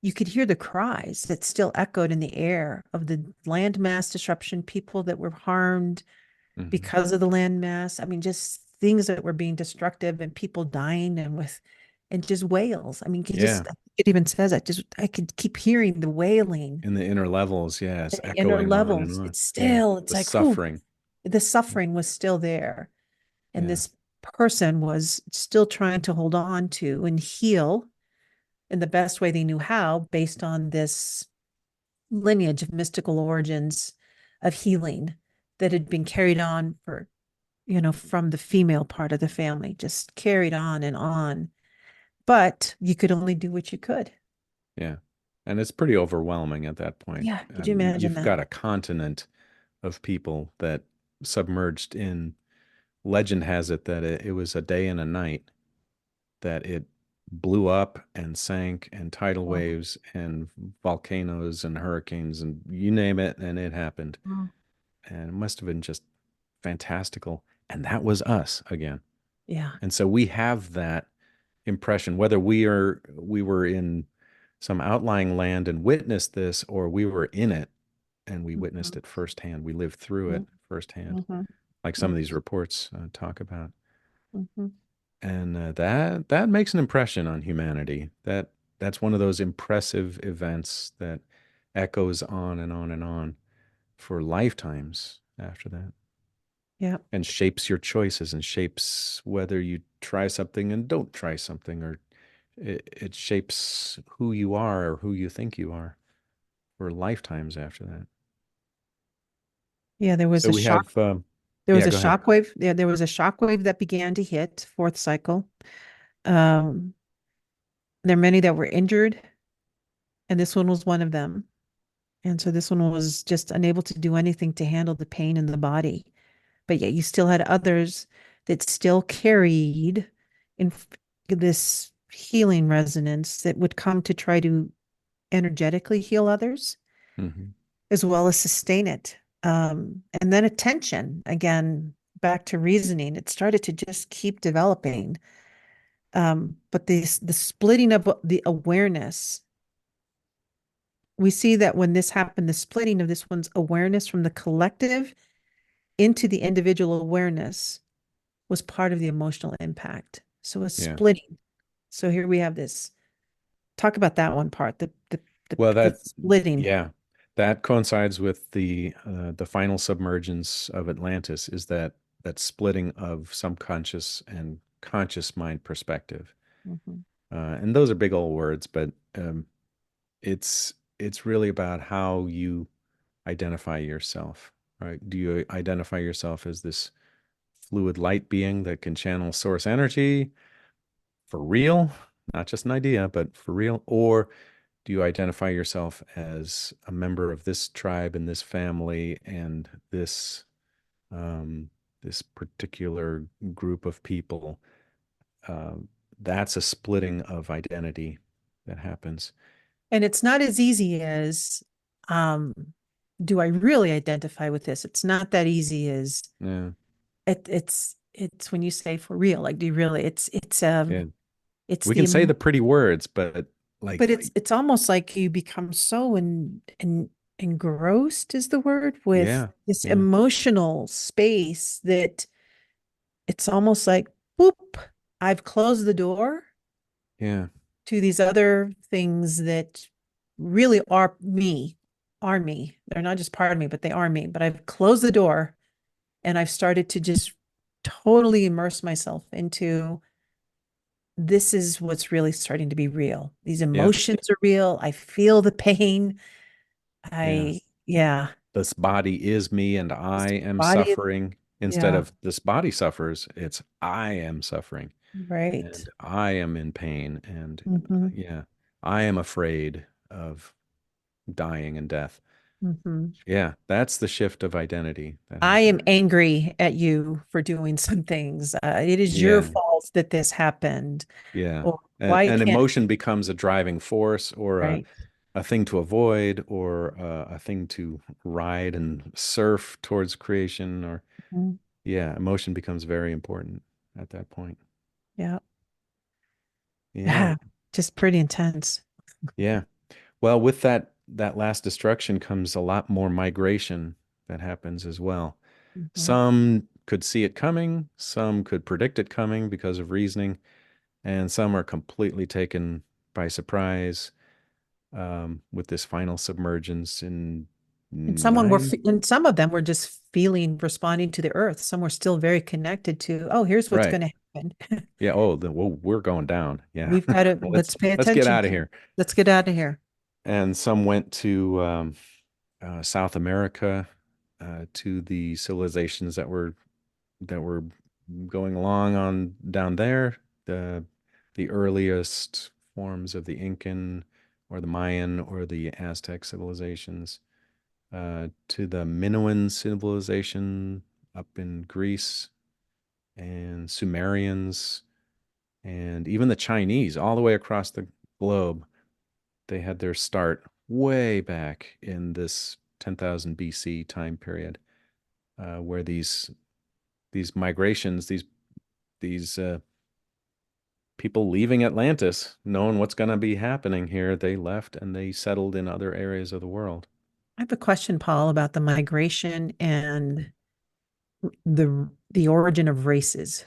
the cries that still echoed in the air of the landmass disruption, people that were harmed hmm, because of the landmass. I mean, just things that were being destructive and people dying and just wails. I mean, yeah. it even says that just, I could keep hearing the wailing, In the inner levels, yeah, it's the inner echoing on and levels. on. It's Yeah, still, it's the like, whew, suffering. the suffering was still there. And Yeah, this person was still trying to hold on to and heal in the best way they knew how based on this lineage of mystical origins of healing that had been carried on for, from the female part of the family, just carried on and on. But you could only do what you could. yeah. And it's pretty overwhelming at that point. Yeah. Could you imagine You've that? got a continent of people that submerged in. Legend has it that it was a day and a night that it blew up and sank, and tidal Oh, waves and volcanoes and hurricanes and you name it, and it happened. oh. And it must have been just fantastical. And that was us again. Yeah. And so we have that impression, whether we were in some outlying land and witnessed this, or we were in it and we witnessed Mhm. it firsthand. We lived through it firsthand, Mhm. like some of these Mhm. reports talk about. Mhm. And that makes an impression on humanity. That's one of those impressive events that echoes on and on and on for lifetimes after that, Yeah. and shapes your choices and shapes whether you try something and don't try something, or it shapes who you are or who you think you are for lifetimes after that. Yeah. There was So a we shock. have, There was yeah, a go ahead. shockwave. There was a shockwave that began to hit fourth cycle. Um, there are many that were injured, and this one was one of them. And so this one was just unable to do anything to handle the pain in the body. But yet you still had others that still carried in this healing resonance that would come to try to energetically heal others Hmm. as well as sustain it. And then attention, again, back to reasoning, it started to just keep developing. But the splitting of the awareness, we see that when this happened, the splitting of this one's awareness from the collective into the individual awareness was part of the emotional impact. So a Yeah. splitting. So here we have this. Talk about that one part, Well, the splitting. yeah, that coincides with the final submergence of Atlantis, is that splitting of subconscious and conscious mind perspective. Mhm. And those are big old words, but it's really about how you identify yourself, right? Do you identify yourself as this fluid light being that can channel source energy for real, not just an idea, but for real? Or do you identify yourself as a member of this tribe and this family and um, this particular group of people? Um, that's a splitting of identity that happens. And it's not as easy as, um, do I really identify with this? It's not that easy as Yeah, it's when you say for real, like do you really? yeah. It's We can the say the pretty words, but but like, it's almost like you become so engrossed is the word with yeah, this yeah, emotional space that it's almost like boop, I've closed the door yeah, to these other things that really are me. They're not just part of me, but they are me. But I've closed the door and I've started to just totally immerse myself into this is what's really starting to be real. These yeah, emotions are real. I feel the pain. yeah. Yeah, This body is me and I this am body, suffering. Instead yeah, of this body suffers, it's I am suffering right. and I am in pain. And Hmm. yeah, I am afraid of dying and death. Hmm. Yeah, that's the shift of identity that I happens. am angry at you for doing some things. It is your Yeah, fault that this happened. yeah. Or why And can't, emotion becomes a driving force, or right? a thing to avoid, or a thing to ride and surf towards creation, or Mhm. yeah, emotion becomes very important at that point. Yeah. Yeah, Yeah. Just pretty intense. yeah. Well, with that last destruction comes a lot more migration that happens as well. Mhm. Some could see it coming, some could predict it coming because of reasoning, and some are completely taken by surprise with this final submergence in nine. And some of them were just feeling, responding to the earth. Some were still very connected to, oh, here's what's Right. going to happen. Yeah. Oh, we're going down. Yeah. We've got to, let's let's pay let's get attention. out of here. Let's get out of here. And some went to South America, to the civilizations that were going along on down there, the the earliest forms of the Incan or the Mayan or the Aztec civilizations, to the Minoan civilization up in Greece, and Sumerians, and even the Chinese, all the way across the globe. They had their start way back in this 10,000 BC time period, where these migrations, these people leaving Atlantis, knowing what's going to be happening here, they left and they settled in other areas of the world. I have a question, Paul, about the migration and the origin of races.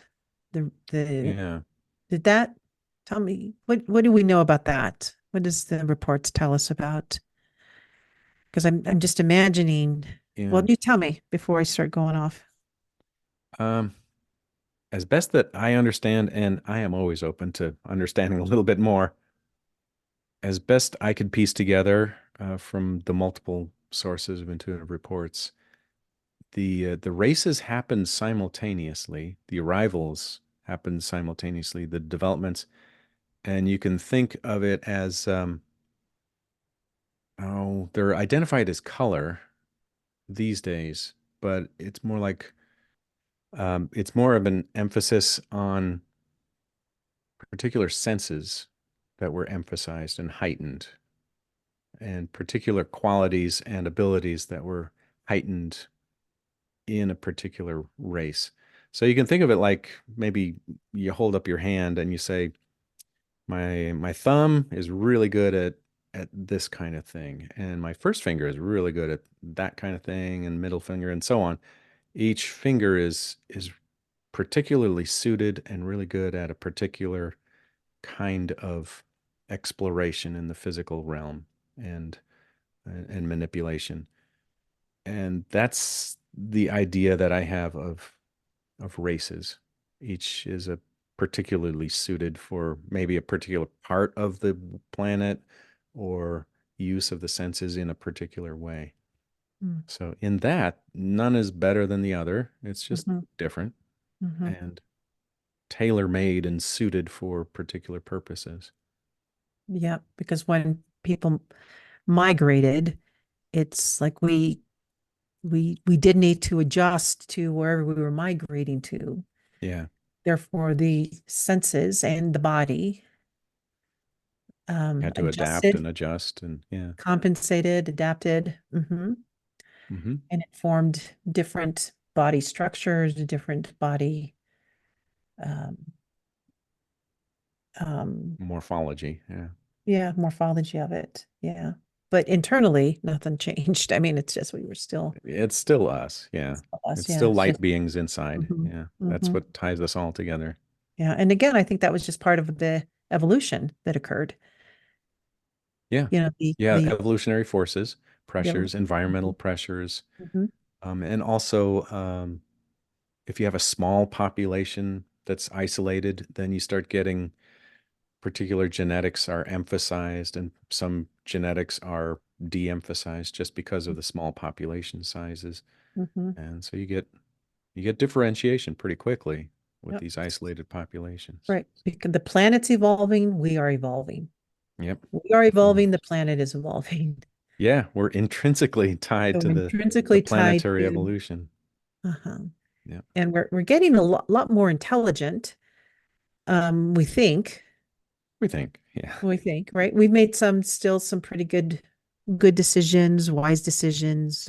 The Yeah, did that tell me what do we know about that? What does the reports tell us about? Because I'm just imagining. Well, yeah. you tell me before I start going off. Um, as best that I understand, and I am always open to understanding a little bit more, as best I could piece together from the multiple sources of intuitive reports, the races happened simultaneously. The arrivals happened simultaneously. The developments, and you can think of it as oh, they're identified as color these days, but it's more of an emphasis on particular senses that were emphasized and heightened, and particular qualities and abilities that were heightened in a particular race. So you can think of it like maybe you hold up your hand and you say, my thumb is really good at this kind of thing, and my first finger is really good at that kind of thing, and middle finger and so on. Each finger is particularly suited and really good at a particular kind of exploration in the physical realm and and manipulation. And that's the idea that I have of races. Each is a particularly suited for maybe a particular part of the planet or use of the senses in a particular way. So in that, none is better than the other. It's just Mm-hmm. different Mm-hmm. and tailor-made and suited for particular purposes. Yeah, because when people migrated, it's like we did need to adjust to wherever we were migrating to. Yeah. Therefore, the senses and the body Had to adapt adjusted, and adjust and yeah. compensated, adapted, Hmm. and it formed different body structures, different body um, um, Morphology. Yeah. yeah, morphology of it. Yeah. But internally, nothing changed. I mean, it's just we were still It's still us. Yeah. us. It's Yeah. still It's light just, beings inside. hmm Yeah. That's hmm what ties us all together. yeah. And again, I think that was just part of the evolution that occurred. Yeah. You know, the Yeah. the Evolutionary forces, the pressures, environmental mhm, pressures. mhm, And also, if you have a small population that's isolated, then you start getting particular genetics are emphasized and some genetics are de-emphasized just because of the small population sizes. mhm. And so you get differentiation pretty quickly with Yep. these isolated populations. Right. Because the planet's evolving, we are evolving. Yep. We are So evolving, the planet is evolving. yeah, we're intrinsically tied So to we're the intrinsically tied planetary to, evolution. uh-huh. Yeah. And we're getting a lot more intelligent. We think, We think. Yeah. right? We've made some pretty good decisions, wise decisions,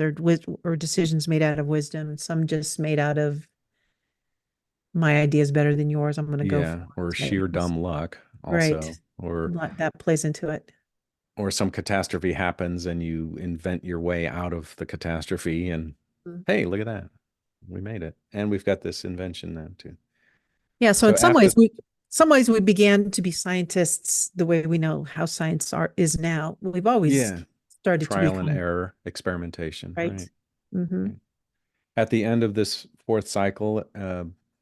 or decisions made out of wisdom. Some just made out of my idea is better than yours. I'm going to go for Yeah. Or it. sheer dumb luck Right. also. Or That plays into it. some catastrophe happens and you invent your way out of the catastrophe and Mm. hey, look at that. We made it. And we've got this invention now too. Yeah. So So in after some ways we began to be scientists the way we know how science is now. We've always yeah, started to trial and become, error, experimentation, right. right? Mm-hmm. Right. At the end of this fourth cycle,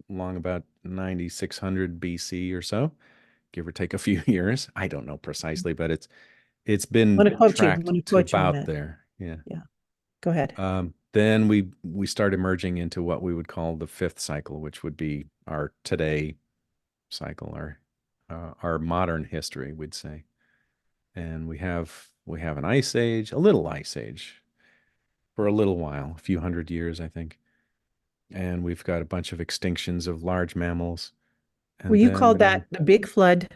along about 9600 BC or so, give or take a few years. I don't know precisely, but it's I'm been going to quote you. I'm tracked going to to quote you on about that. there. Yeah. Yeah. Go ahead. Then we start emerging into what we would call the fifth cycle, which would be our today cycle, our modern history, we'd say. And we have an ice age, a little ice age for a little while, a few hundred years, I think. And we've got a bunch of extinctions of large mammals. Well, And you called then that a big flood,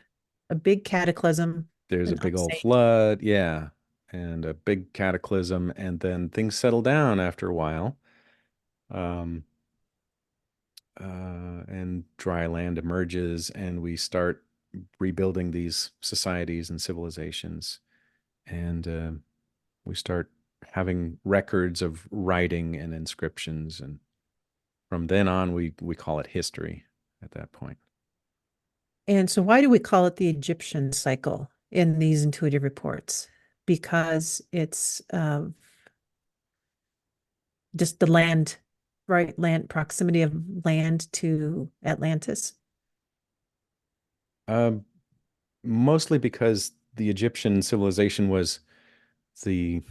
a big cataclysm, there's a an big ice old age. flood, yeah, and a big cataclysm, and then things settle down after a while. Um, and dry land emerges, and we start rebuilding these societies and civilizations, and we start having records of writing and inscriptions, and from then on, we call it history at that point. And so, why do we call it the Egyptian cycle in these intuitive reports? Because it's just the land, right? Land proximity of land to Atlantis. Um, Mostly because the Egyptian civilization was the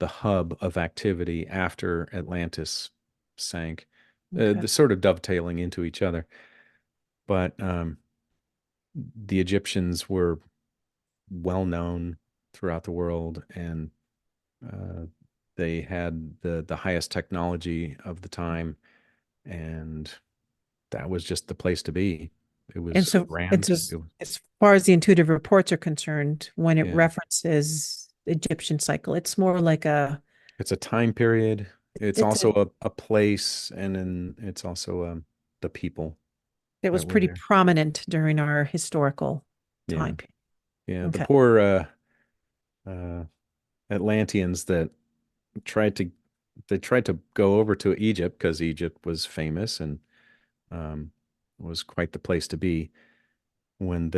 the hub of activity after Atlantis sank, Okay. the sort of dovetailing into each other. But the Egyptians were well known throughout the world, and uh, they had the highest technology of the time, and that was just the place to be. It And was so it's grand. just, as far as the intuitive reports are concerned, when it Yeah, references Egyptian cycle, it's more like it's a time period. It's it's also a a place, and then it's also the people it was that were pretty there. prominent during our historical Yeah, time period. yeah. The Okay. poor uh, Atlanteans that tried to they tried to go over to Egypt because Egypt was famous and um, was quite the place to be when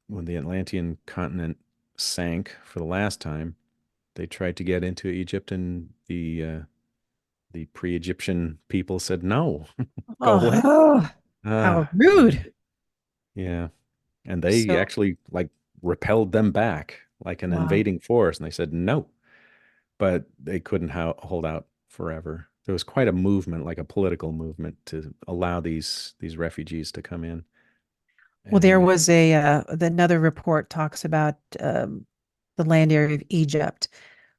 when the Atlantean continent sank for the last time. They tried to get into Egypt, and the pre-Egyptian people said no, go away. Oh, how Yeah, rude. yeah, and they So, actually like repelled them back like an wow. invading force, and they said no, but they couldn't hold out forever. There was quite a movement, like a political movement, to allow these refugees to come in. Well, there And was another report talks about the land area of Egypt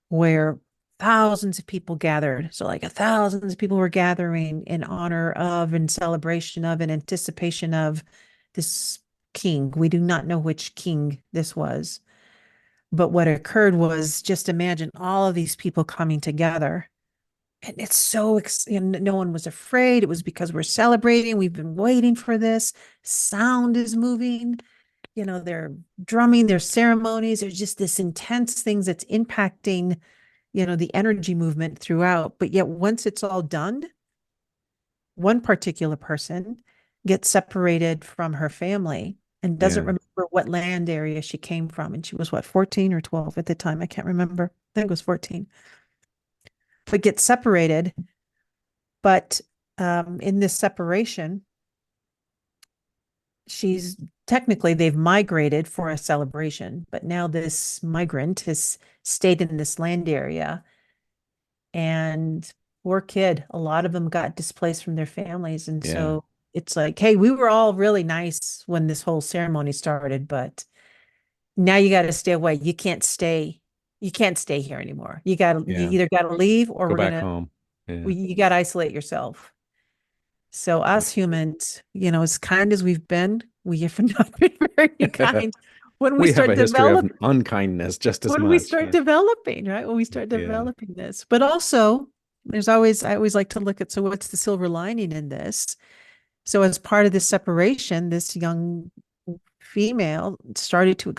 where thousands of people gathered. So, like, thousands of people were gathering in honor of, in celebration of, in anticipation of this king. We do not know which king this was. But what occurred was, just imagine all of these people coming together. And it's and no one was afraid. It was because we're celebrating. We've been waiting for this. Sound is moving. They're drumming, there's ceremonies. There's just this intense things that's impacting, the energy movement throughout. But yet, once it's all done, one particular person gets separated from her family and doesn't yeah, remember what land area she came from. And she was what, 14 or 12 at the time? I can't remember. I think it was 14, but gets separated. But in this separation, she's technically they've migrated for a celebration, but now this migrant has stayed in this land area, and poor kid, a lot of them got displaced from their families. And yeah, so it's like, hey, we were all really nice when this whole ceremony started, but now you got to stay away. You can't stay here anymore. You yeah. either got to leave, or Go back home. Yeah, you got to isolate yourself. So us humans, as kind as we've been, we have not been very yeah. kind when we We have start a history of develop unkindness just as when we much. start Yeah, developing, right? When we start yeah, developing this. But also, I always like to look at, so what's the silver lining in this? So as part of this separation, this young female started to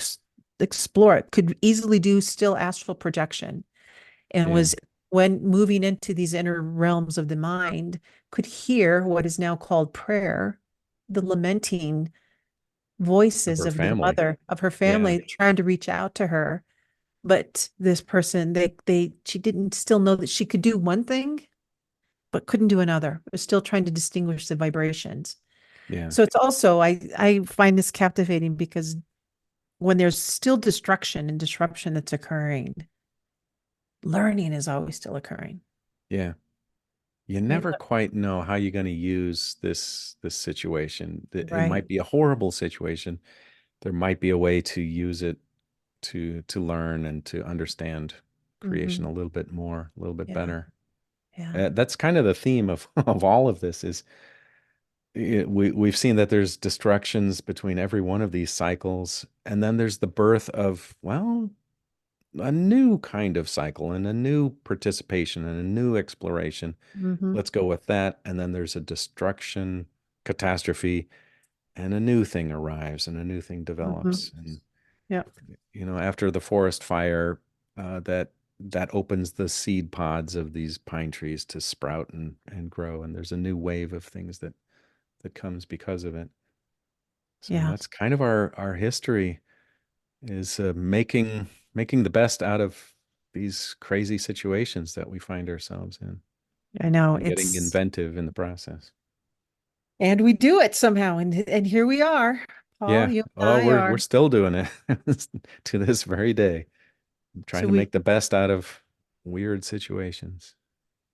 explore it, could easily do still astral projection, and yeah. was, when moving into these inner realms of the mind, could hear what is now called prayer, the lamenting Of voices her of the family. mother of her Yeah, family trying to reach out to her. But this person, she didn't still know that she could do one thing but couldn't do another. Was still trying to distinguish the vibrations. yeah, So it's also, I find this captivating because when there's still destruction and disruption that's occurring, learning is always still occurring. yeah. You Right. never quite know how you're going to use this situation. It Right. might be a horrible situation. There might be a way to use it to learn and to understand creation Mm-hmm. a little bit more, a little bit Yeah. better. Yeah. That's kind of the theme of of all of this is we've seen that there's destructions between every one of these cycles, and then there's the birth of, well, a new kind of cycle and a new participation and a new exploration. Mm-hmm. Let's go with that. And then there's a destruction, catastrophe, and a new thing arrives and a new thing Hmm. develops. And Yeah. after the forest fire, that opens the seed pods of these pine trees to sprout and grow, and there's a new wave of things that comes because of it. So Yeah. that's kind of our history, is making the best out of these crazy situations that we find ourselves in, I know and getting inventive in the process. and we do it somehow. And here we are, Paul, Yeah. you and Oh, I we're are. still doing it to this very day. Trying So to we, make the best out of weird situations.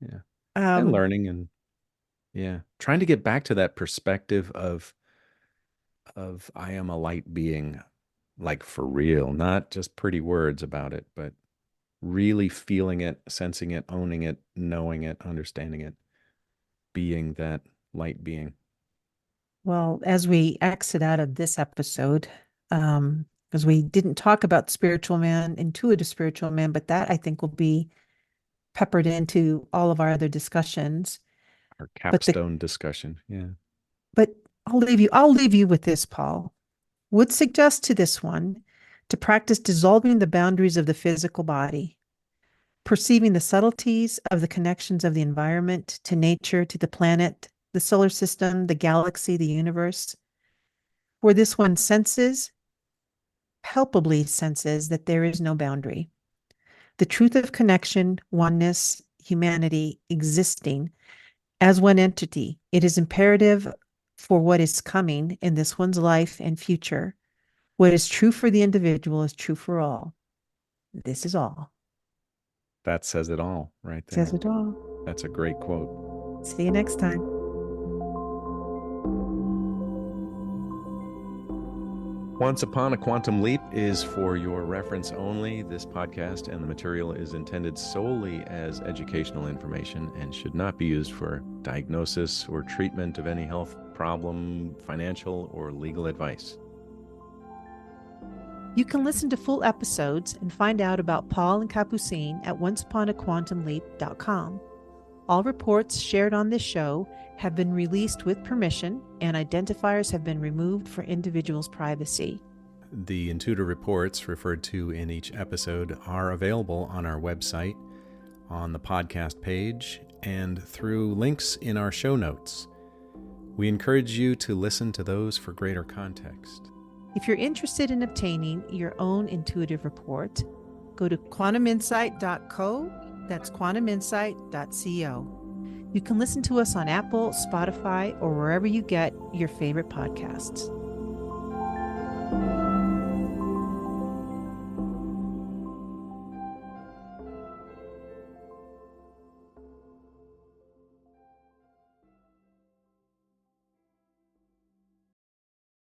Yeah. And um, learning, and yeah, trying to get back to that perspective of I am a light being, like for real, not just pretty words about it, but really feeling it, sensing it, owning it, knowing it, understanding it, being that light being. well, as we exit out of this episode, because we didn't talk about spiritual man, intuitive spiritual man, but that I think will be peppered into all of our other discussions. Our But the capstone discussion. Yeah. but I'll leave you with this, Paul. Would suggest to this one to practice dissolving the boundaries of the physical body, perceiving the subtleties of the connections of the environment to nature, to the planet, the solar system, the galaxy, the universe. For this one palpably senses that there is no boundary. The truth of connection, oneness, humanity existing as one entity. It is imperative for what is coming in this one's life and future. What is true for the individual is true for all. This is all. That says it all right Says there. it all. That's a great quote. See you next time. Once Upon a Quantum Leap is for your reference only. This podcast and the material is intended solely as educational information and should not be used for diagnosis or treatment of any health problem, financial, or legal advice. You can listen to full episodes and find out about Paul and Capucine at onceuponaquantumleap.com. All reports shared on this show have been released with permission, and identifiers have been removed for individuals' privacy. The intuitive reports referred to in each episode are available on our website, on the podcast page, and through links in our show notes. We encourage you to listen to those for greater context. If you're interested in obtaining your own intuitive report, go to quantuminsight.co. That's quantuminsight.co. You can listen to us on Apple, Spotify, or wherever you get your favorite podcasts.